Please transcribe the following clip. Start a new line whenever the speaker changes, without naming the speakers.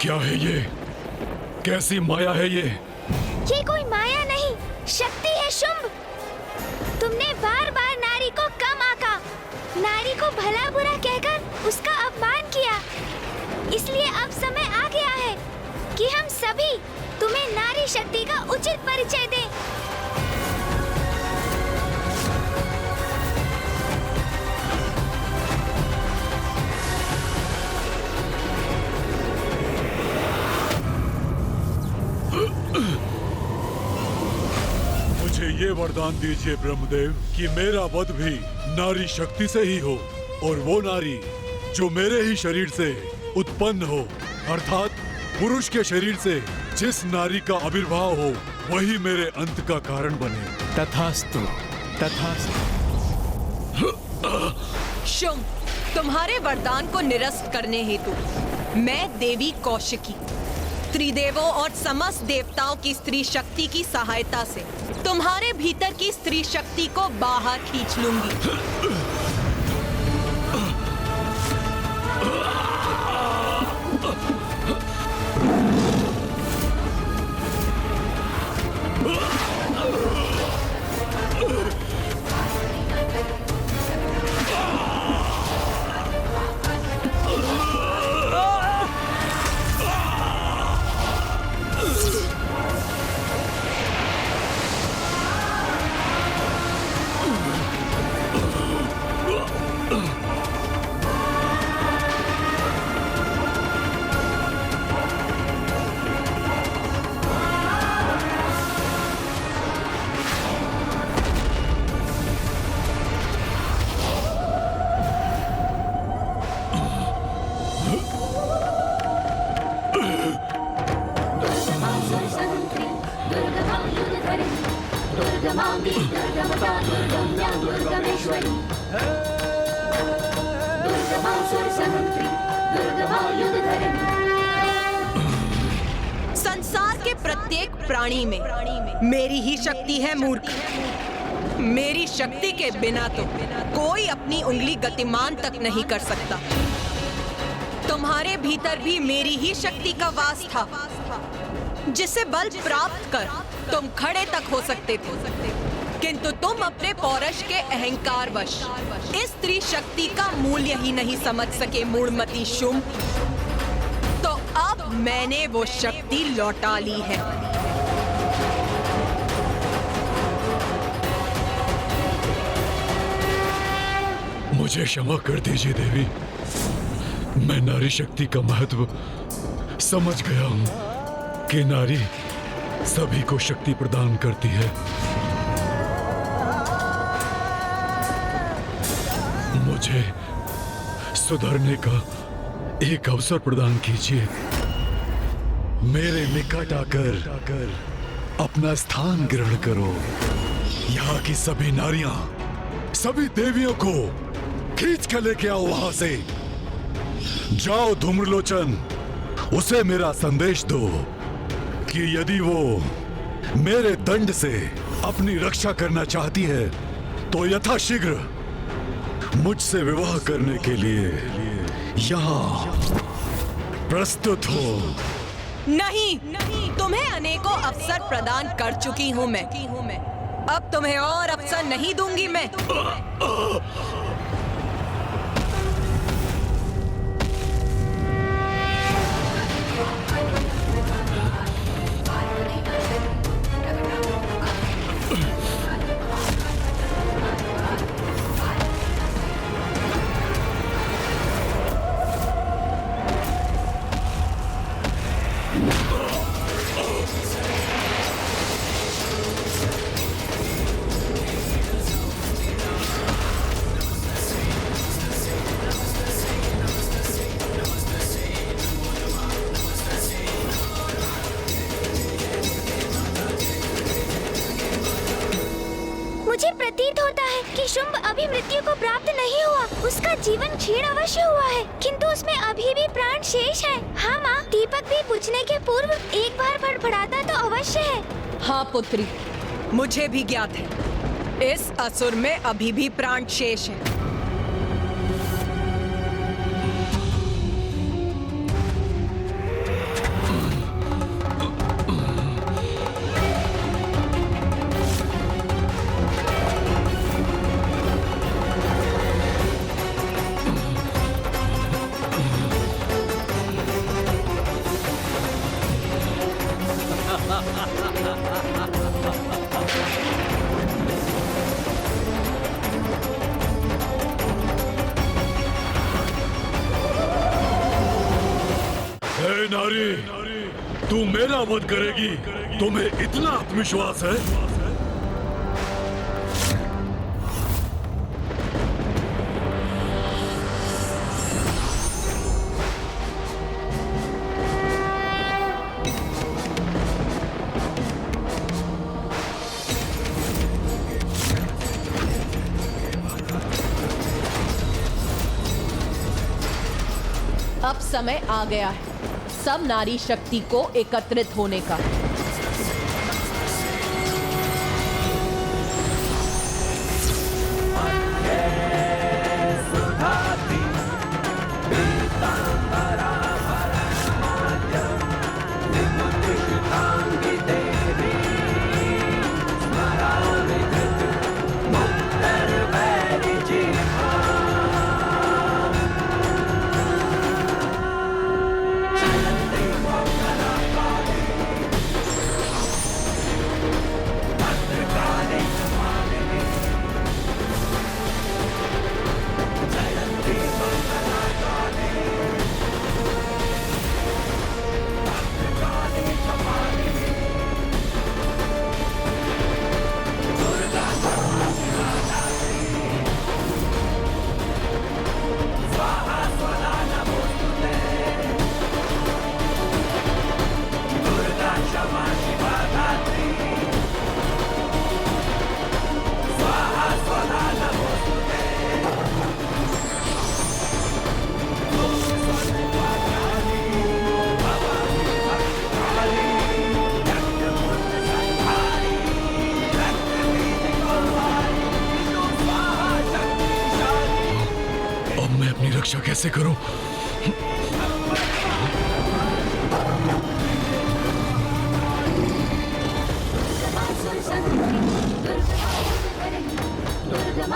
क्या है ये? कैसी माया है ये?
ये कोई माया नहीं, शक्ति है शुंभ। तुमने बार बार नारी को कम आंका, नारी को भला बुरा कहकर उसका अपमान किया। इसलिए अब समय आ गया है कि हम सभी तुम्हें नारी शक्ति का उचित परिचय दें।
मुझे ये वरदान दीजिए ब्रह्मदेव कि मेरा वध भी नारी शक्ति से ही हो, और वो नारी जो मेरे ही शरीर से उत्पन्न हो, अर्थात पुरुष के शरीर से जिस नारी का आविर्भाव हो वही मेरे अंत का कारण बने।
तथास्तु, तथास्तु।
शुंभ, तुम्हारे वरदान को निरस्त करने हेतु मैं देवी कौशिकी त्रिदेवों और समस्त देवताओं की स्त्री शक्ति की सहायता से तुम्हारे भीतर की स्त्री शक्ति को बाहर खींच लूंगी। संसार के प्रत्येक प्राणी में मेरी ही शक्ति है मूर्ख। मेरी शक्ति के बिना तो कोई अपनी उंगली गतिमान तक नहीं कर सकता। तुम्हारे भीतर भी मेरी ही शक्ति का वास था, जिसे बल प्राप्त कर तुम खड़े तक हो सकते थे, किंतु तुम अपने पौरुष के अहंकार वश इस स्त्री शक्ति का मूल्य ही नहीं समझ सके मूढ़मती शुंभ। तो अब मैंने वो शक्ति लौटा ली है।
मुझे क्षमा कर दीजिए देवी, मैं नारी शक्ति का महत्व समझ गया हूँ कि नारी सभी को शक्ति प्रदान करती है। मुझे सुधरने का एक अवसर प्रदान कीजिए। मेरे निकट आकर अपना स्थान ग्रहण करो। यहाँ की सभी नारियां, सभी देवियों को खींच कर लेके आओ वहां से। जाओ धूम्रलोचन, उसे मेरा संदेश दो कि यदि वो मेरे दंड से अपनी रक्षा करना चाहती है तो यथाशीघ्र मुझसे विवाह करने के लिए यहाँ प्रस्तुत हो।
नहीं, तुम्हें अनेकों अवसर प्रदान कर चुकी हूँ मैं। अब तुम्हें और अवसर नहीं दूंगी मैं।
मुझे प्रतीत होता है कि शुंभ अभी मृत्यु को प्राप्त नहीं हुआ। उसका जीवन क्षीण अवश्य हुआ है, किंतु उसमें अभी भी प्राण शेष है। हाँ माँ, दीपक भी बुझने के पूर्व एक बार फड़फड़ाता तो अवश्य है।
हाँ पुत्री, मुझे भी ज्ञात है, इस असुर में अभी भी प्राण शेष है।
हे नारी, तू मेरा वध करेगी? तुम्हें इतना आत्मविश्वास है?
अब समय आ गया है सब नारी शक्ति को एकत्रित होने का। रक्षा कैसे करूं?
दुर्गा